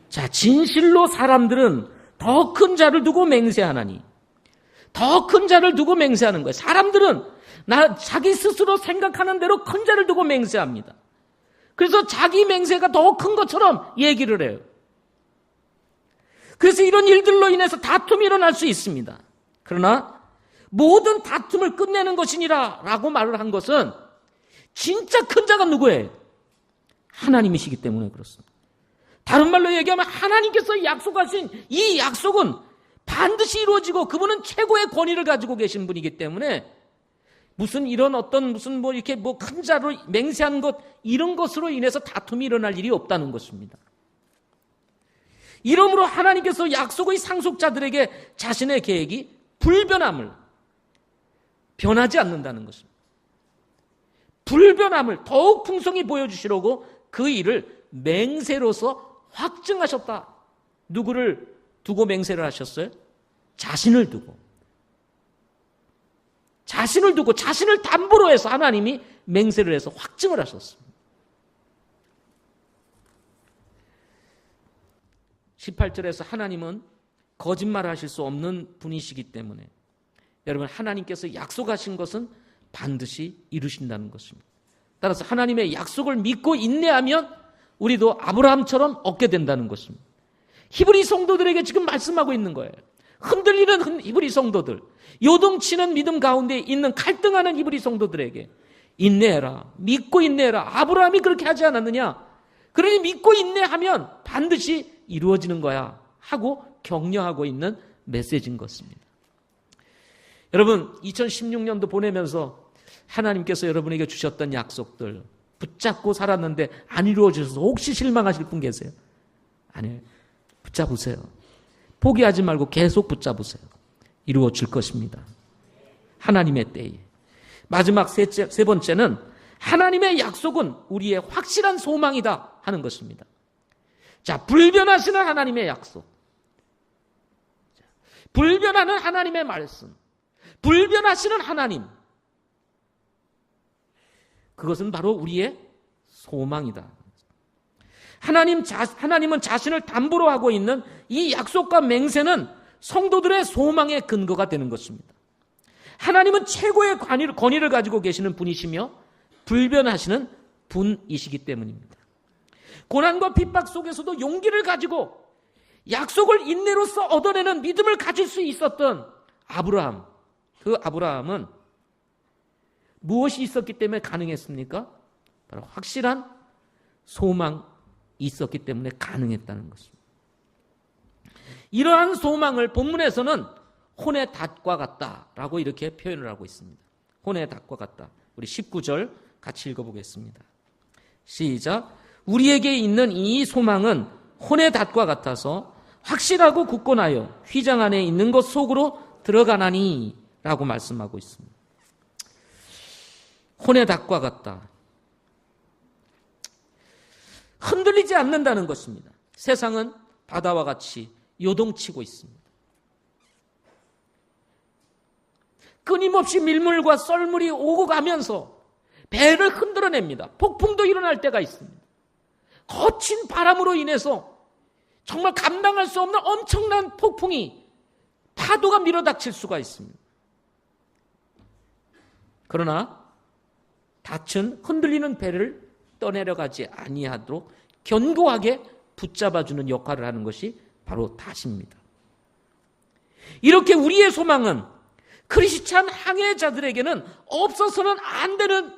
자, 진실로 사람들은 더 큰 자를 두고 맹세하나니 더 큰 자를 두고 맹세하는 거예요. 사람들은 자기 스스로 생각하는 대로 큰 자를 두고 맹세합니다. 그래서 자기 맹세가 더 큰 것처럼 얘기를 해요. 그래서 이런 일들로 인해서 다툼이 일어날 수 있습니다. 그러나 모든 다툼을 끝내는 것이니라 라고 말을 한 것은 진짜 큰 자가 누구예요? 하나님이시기 때문에 그렇습니다. 다른 말로 얘기하면 하나님께서 약속하신 이 약속은 반드시 이루어지고 그분은 최고의 권위를 가지고 계신 분이기 때문에 무슨 이런 어떤 무슨 뭐 이렇게 뭐 큰 자로 맹세한 것 이런 것으로 인해서 다툼이 일어날 일이 없다는 것입니다. 이러므로 하나님께서 약속의 상속자들에게 자신의 계획이 불변함을 변하지 않는다는 것입니다. 불변함을 더욱 풍성히 보여주시려고 그 일을 맹세로서 확증하셨다. 누구를 두고 맹세를 하셨어요? 자신을 두고. 자신을 두고 자신을 담보로 해서 하나님이 맹세를 해서 확증을 하셨습니다. 18절에서 하나님은 거짓말하실 수 없는 분이시기 때문에 여러분 하나님께서 약속하신 것은 반드시 이루신다는 것입니다. 따라서 하나님의 약속을 믿고 인내하면 우리도 아브라함처럼 얻게 된다는 것입니다. 히브리 성도들에게 지금 말씀하고 있는 거예요. 흔들리는 히브리 성도들, 요동치는 믿음 가운데 있는 갈등하는 히브리 성도들에게 인내해라, 믿고 인내해라. 아브라함이 그렇게 하지 않았느냐? 그러니 믿고 인내하면 반드시 이루어지는 거야 하고 격려하고 있는 메시지인 것입니다. 여러분 2016년도 보내면서 하나님께서 여러분에게 주셨던 약속들 붙잡고 살았는데 안 이루어져서 혹시 실망하실 분 계세요? 아니에요. 붙잡으세요. 포기하지 말고 계속 붙잡으세요. 이루어질 것입니다. 하나님의 때에. 마지막 세 번째는 하나님의 약속은 우리의 확실한 소망이다 하는 것입니다. 자, 불변하시는 하나님의 약속. 불변하는 하나님의 말씀. 불변하시는 하나님. 그것은 바로 우리의 소망이다. 하나님은 자신을 담보로 하고 있는 이 약속과 맹세는 성도들의 소망의 근거가 되는 것입니다. 하나님은 최고의 권위를 가지고 계시는 분이시며 불변하시는 분이시기 때문입니다. 고난과 핍박 속에서도 용기를 가지고 약속을 인내로서 얻어내는 믿음을 가질 수 있었던 아브라함, 그 아브라함은 무엇이 있었기 때문에 가능했습니까? 바로 확실한 소망이 있었기 때문에 가능했다는 것입니다. 이러한 소망을 본문에서는 혼의 닷과 같다라고 이렇게 표현을 하고 있습니다. 혼의 닷과 같다. 우리 19절 같이 읽어보겠습니다. 시작. 우리에게 있는 이 소망은 혼의 닷과 같아서 확실하고 굳건하여 휘장 안에 있는 것 속으로 들어가나니 라고 말씀하고 있습니다. 혼의 닷과 같다. 흔들리지 않는다는 것입니다. 세상은 바다와 같이 요동치고 있습니다. 끊임없이 밀물과 썰물이 오고 가면서 배를 흔들어냅니다. 폭풍도 일어날 때가 있습니다. 거친 바람으로 인해서 정말 감당할 수 없는 엄청난 폭풍이 파도가 밀어닥칠 수가 있습니다. 그러나 닻은 흔들리는 배를 떠내려가지 아니하도록 견고하게 붙잡아주는 역할을 하는 것이 바로 닻입니다. 이렇게 우리의 소망은 크리스찬 항해자들에게는 없어서는 안 되는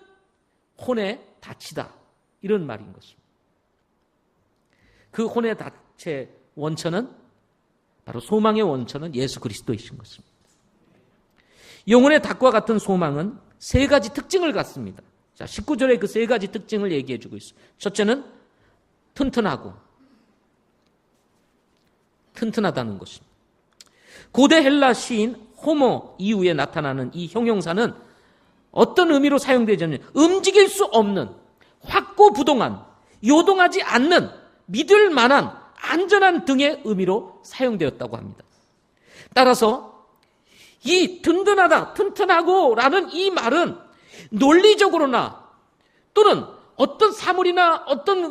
혼의 닻이다, 이런 말인 것입니다. 그 혼의 닻의 원천은 바로 소망의 원천은 예수 그리스도이신 것입니다. 영혼의 덫과 같은 소망은 세 가지 특징을 갖습니다. 자, 19절에 그 세 가지 특징을 얘기해 주고 있어요. 첫째는 튼튼하다는 것입니다. 고대 헬라 시인 호모 이후에 나타나는 이 형용사는 어떤 의미로 사용되냐면 움직일 수 없는, 확고부동한, 요동하지 않는, 믿을 만한, 안전한 등의 의미로 사용되었다고 합니다. 따라서 이 든든하다, 튼튼하고 라는 이 말은 논리적으로나 또는 어떤 사물이나 어떤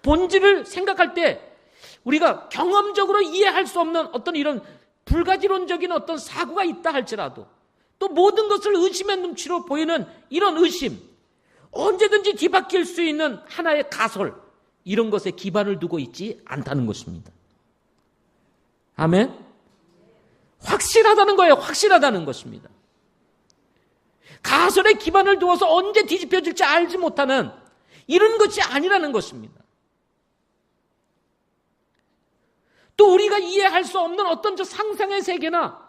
본질을 생각할 때 우리가 경험적으로 이해할 수 없는 어떤 이런 불가지론적인 어떤 사고가 있다 할지라도, 또 모든 것을 의심의 눈치로 보이는 이런 의심, 언제든지 뒤바뀔 수 있는 하나의 가설, 이런 것에 기반을 두고 있지 않다는 것입니다. 아멘? 확실하다는 거예요. 확실하다는 것입니다. 가설에 기반을 두어서 언제 뒤집혀질지 알지 못하는 이런 것이 아니라는 것입니다. 또 우리가 이해할 수 없는 어떤 저 상상의 세계나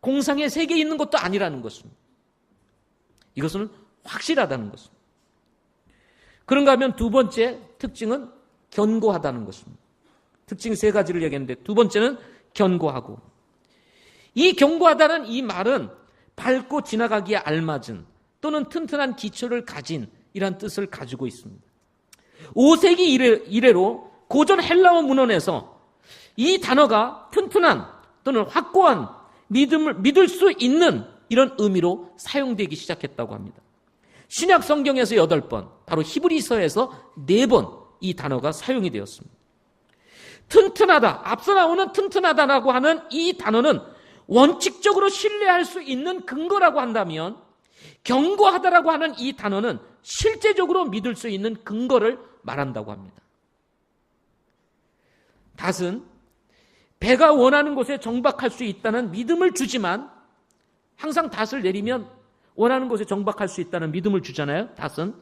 공상의 세계에 있는 것도 아니라는 것입니다. 이것은 확실하다는 것입니다. 그런가 하면 두 번째 특징은 견고하다는 것입니다. 특징 세 가지를 얘기했는데 두 번째는 견고하고, 이 견고하다는 이 말은 밟고 지나가기에 알맞은 또는 튼튼한 기초를 가진 이란 뜻을 가지고 있습니다. 5세기 이래로 고전 헬라어 문헌에서 이 단어가 튼튼한 또는 확고한, 믿을 수 있는 이런 의미로 사용되기 시작했다고 합니다. 신약 성경에서 8번, 바로 히브리서에서 4번 이 단어가 사용이 되었습니다. 튼튼하다, 앞서 나오는 튼튼하다라고 하는 이 단어는 원칙적으로 신뢰할 수 있는 근거라고 한다면, 견고하다라고 하는 이 단어는 실제적으로 믿을 수 있는 근거를 말한다고 합니다. 닷은 배가 원하는 곳에 정박할 수 있다는 믿음을 주지만, 항상 닷을 내리면 원하는 곳에 정박할 수 있다는 믿음을 주잖아요, 닷은.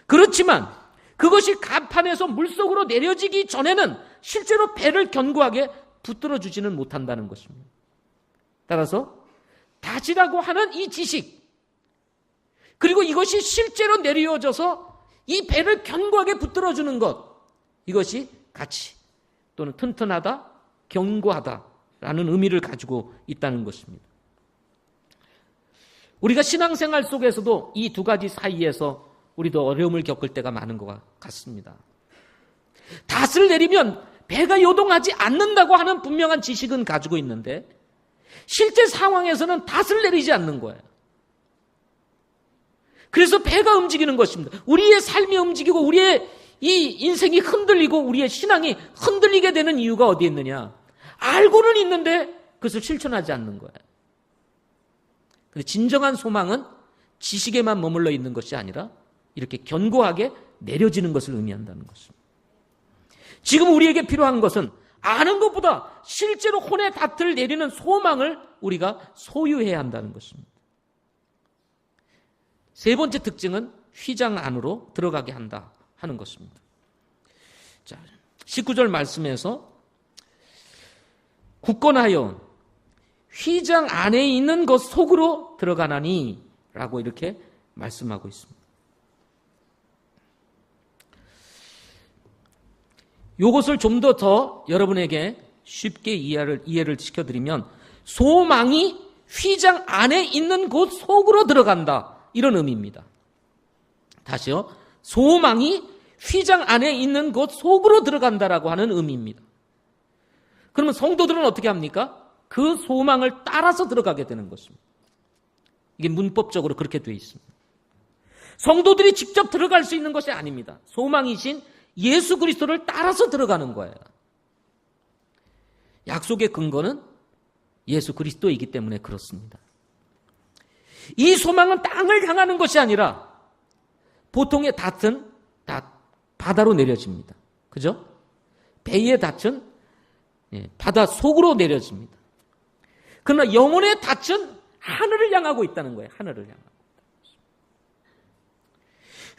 그렇지만 그것이 갑판에서 물속으로 내려지기 전에는 실제로 배를 견고하게 붙들어 주지는 못한다는 것입니다. 따라서 닷이라고 하는 이 지식, 그리고 이것이 실제로 내려져서 이 배를 견고하게 붙들어 주는 것, 이것이 가치 또는 튼튼하다, 견고하다라는 의미를 가지고 있다는 것입니다. 우리가 신앙생활 속에서도 이 두 가지 사이에서 우리도 어려움을 겪을 때가 많은 것 같습니다. 닷을 내리면 배가 요동하지 않는다고 하는 분명한 지식은 가지고 있는데 실제 상황에서는 닷을 내리지 않는 거예요. 그래서 배가 움직이는 것입니다. 우리의 삶이 움직이고 우리의 이 인생이 흔들리고 우리의 신앙이 흔들리게 되는 이유가 어디에 있느냐? 알고는 있는데 그것을 실천하지 않는 거예요. 근데 진정한 소망은 지식에만 머물러 있는 것이 아니라 이렇게 견고하게 내려지는 것을 의미한다는 것입니다. 지금 우리에게 필요한 것은 아는 것보다 실제로 혼의 닷을 내리는 소망을 우리가 소유해야 한다는 것입니다. 세 번째 특징은 휘장 안으로 들어가게 한다 하는 것입니다. 자, 19절 말씀에서 굳건하여 휘장 안에 있는 것 속으로 들어가나니 라고 이렇게 말씀하고 있습니다. 이것을 좀 더 여러분에게 쉽게 이해를 시켜드리면 소망이 휘장 안에 있는 곳 속으로 들어간다, 이런 의미입니다. 다시요. 소망이 휘장 안에 있는 곳 속으로 들어간다라고 하는 의미입니다. 그러면 성도들은 어떻게 합니까? 그 소망을 따라서 들어가게 되는 것입니다. 이게 문법적으로 그렇게 되어 있습니다. 성도들이 직접 들어갈 수 있는 것이 아닙니다. 소망이신 예수 그리스도를 따라서 들어가는 거예요. 약속의 근거는 예수 그리스도이기 때문에 그렇습니다. 이 소망은 땅을 향하는 것이 아니라 보통의 닻은 다 바다로 내려집니다. 그죠? 배의 닻은 바다 속으로 내려집니다. 그러나 영혼의 닻은 하늘을 향하고 있다는 거예요. 하늘을 향하고.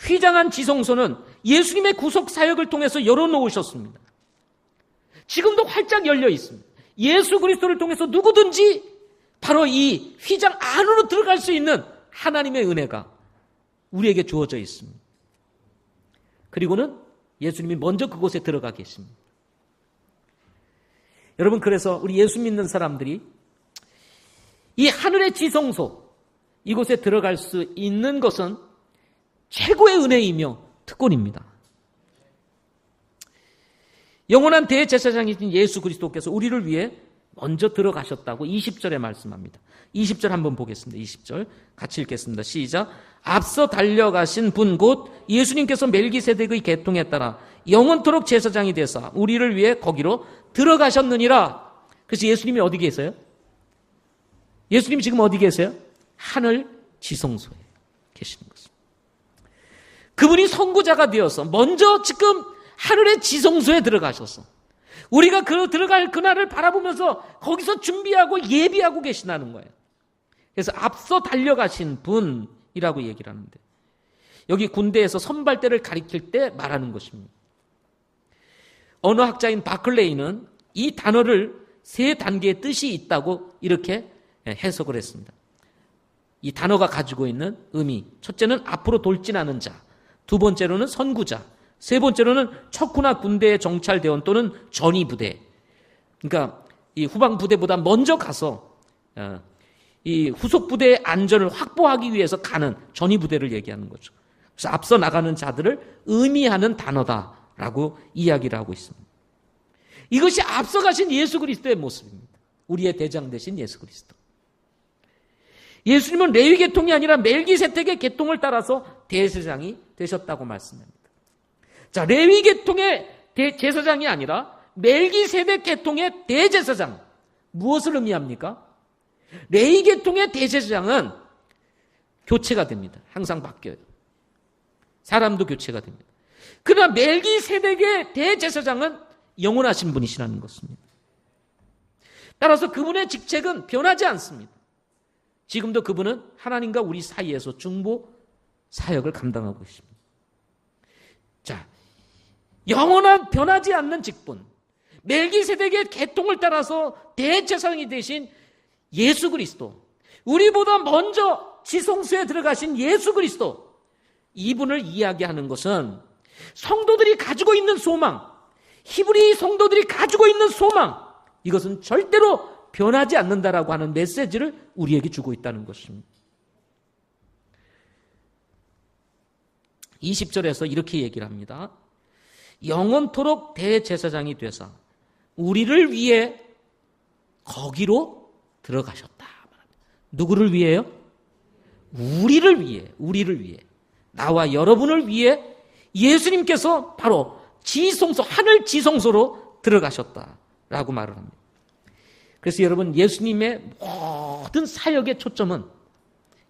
휘장한 지성소는 예수님의 구속 사역을 통해서 열어놓으셨습니다. 지금도 활짝 열려 있습니다. 예수 그리스도를 통해서 누구든지 바로 이 휘장 안으로 들어갈 수 있는 하나님의 은혜가 우리에게 주어져 있습니다. 그리고는 예수님이 먼저 그곳에 들어가 계십니다. 여러분, 그래서 우리 예수 믿는 사람들이 이 하늘의 지성소, 이곳에 들어갈 수 있는 것은 최고의 은혜이며 특권입니다. 영원한 대제사장이신 예수 그리스도께서 우리를 위해 먼저 들어가셨다고 20절에 말씀합니다. 20절 한번 보겠습니다. 20절 같이 읽겠습니다. 시작. 앞서 달려가신 분 곧 예수님께서 멜기세덱의 계통에 따라 영원토록 제사장이 되사 우리를 위해 거기로 들어가셨느니라. 그래서 예수님이 어디 계세요? 예수님이 지금 어디 계세요? 하늘 지성소에 계시는 것입니다. 그분이 선구자가 되어서 먼저 지금 하늘의 지성소에 들어가셔서 우리가 들어갈 그날을 바라보면서 거기서 준비하고 예비하고 계시다는 거예요. 그래서 앞서 달려가신 분이라고 얘기를 하는데, 여기 군대에서 선발대를 가리킬 때 말하는 것입니다. 언어학자인 바클레이는 이 단어를 세 단계의 뜻이 있다고 이렇게 해석을 했습니다. 이 단어가 가지고 있는 의미, 첫째는 앞으로 돌진하는 자, 두 번째로는 선구자, 세 번째로는 척후나 군대에 정찰대원 또는 전위부대. 그러니까 이 후방 부대보다 먼저 가서 이 후속 부대의 안전을 확보하기 위해서 가는 전위부대를 얘기하는 거죠. 그래서 앞서 나가는 자들을 의미하는 단어다라고 이야기를 하고 있습니다. 이것이 앞서 가신 예수 그리스도의 모습입니다. 우리의 대장 되신 예수 그리스도. 예수님은 레위 계통이 아니라 멜기세덱의 계통을 따라서 대제사장이 되셨다고 말씀합니다. 자, 레위 계통의 제사장이 아니라 멜기세덱 계통의 대제사장. 무엇을 의미합니까? 레위 계통의 대제사장은 교체가 됩니다. 항상 바뀌어요. 사람도 교체가 됩니다. 그러나 멜기세덱의 대제사장은 영원하신 분이시라는 것입니다. 따라서 그분의 직책은 변하지 않습니다. 지금도 그분은 하나님과 우리 사이에서 중보 사역을 감당하고 있습니다. 자, 영원한 변하지 않는 직분, 멜기세덱의 계통을 따라서 대제사장이 되신 예수 그리스도, 우리보다 먼저 지성소에 들어가신 예수 그리스도, 이분을 이야기하는 것은 성도들이 가지고 있는 소망, 히브리 성도들이 가지고 있는 소망, 이것은 절대로 변하지 않는다라고 하는 메시지를 우리에게 주고 있다는 것입니다. 20절에서 이렇게 얘기를 합니다. 영원토록 대제사장이 되사 우리를 위해 거기로 들어가셨다. 누구를 위해요? 우리를 위해 나와 여러분을 위해 예수님께서 바로 지성소, 하늘 지성소로 들어가셨다라고 말을 합니다. 그래서 여러분, 예수님의 모든 사역의 초점은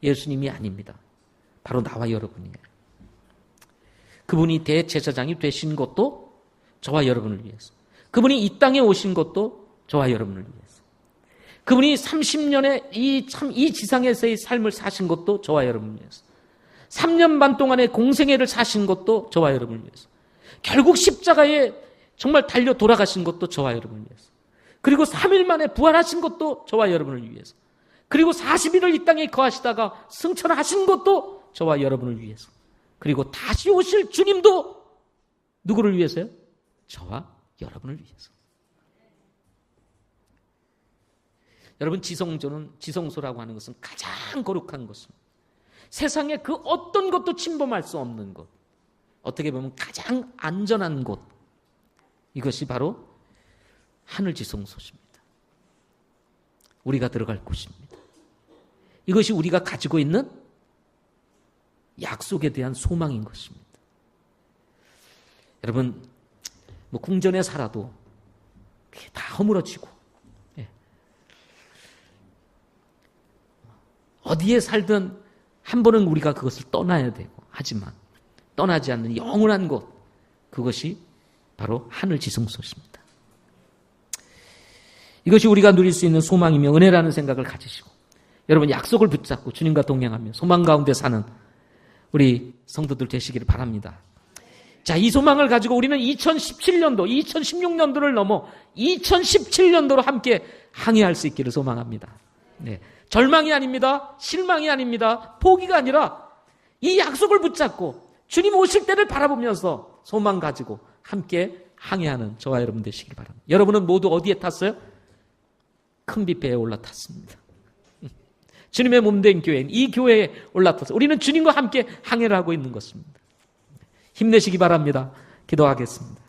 예수님이 아닙니다. 바로 나와 여러분이에요. 그분이 대제사장이 되신 것도 저와 여러분을 위해서, 그분이 이 땅에 오신 것도 저와 여러분을 위해서, 그분이 30년의 이 지상에서의 삶을 사신 것도 저와 여러분을 위해서, 3년 반 동안의 공생애를 사신 것도 저와 여러분을 위해서, 결국 십자가에 정말 달려 돌아가신 것도 저와 여러분을 위해서, 그리고 3일 만에 부활하신 것도 저와 여러분을 위해서, 그리고 40일을 이 땅에 거하시다가 승천하신 것도 저와 여러분을 위해서, 그리고 다시 오실 주님도 누구를 위해서요? 저와 여러분을 위해서. 여러분, 지성소라고 하는 것은 가장 거룩한 것입니다. 세상에 그 어떤 것도 침범할 수 없는 곳, 어떻게 보면 가장 안전한 곳, 이것이 바로 하늘 지성소십니다. 우리가 들어갈 곳입니다. 이것이 우리가 가지고 있는 약속에 대한 소망인 것입니다. 여러분, 뭐 궁전에 살아도 그게 다 허물어지고, 어디에 살든 한 번은 우리가 그것을 떠나야 되고, 하지만 떠나지 않는 영원한 곳, 그것이 바로 하늘 지성소입니다. 이것이 우리가 누릴 수 있는 소망이며 은혜라는 생각을 가지시고, 여러분 약속을 붙잡고 주님과 동행하며 소망 가운데 사는 우리 성도들 되시기를 바랍니다. 자, 이 소망을 가지고 우리는 2017년도, 2016년도를 넘어 2017년도로 함께 항해할 수 있기를 소망합니다. 네. 절망이 아닙니다. 실망이 아닙니다. 포기가 아니라 이 약속을 붙잡고 주님 오실 때를 바라보면서 소망 가지고 함께 항해하는 저와 여러분 되시길 바랍니다. 여러분은 모두 어디에 탔어요? 큰 빛배에 올라탔습니다. 주님의 몸된 교회인 이 교회에 올라타서 우리는 주님과 함께 항해를 하고 있는 것입니다. 힘내시기 바랍니다. 기도하겠습니다.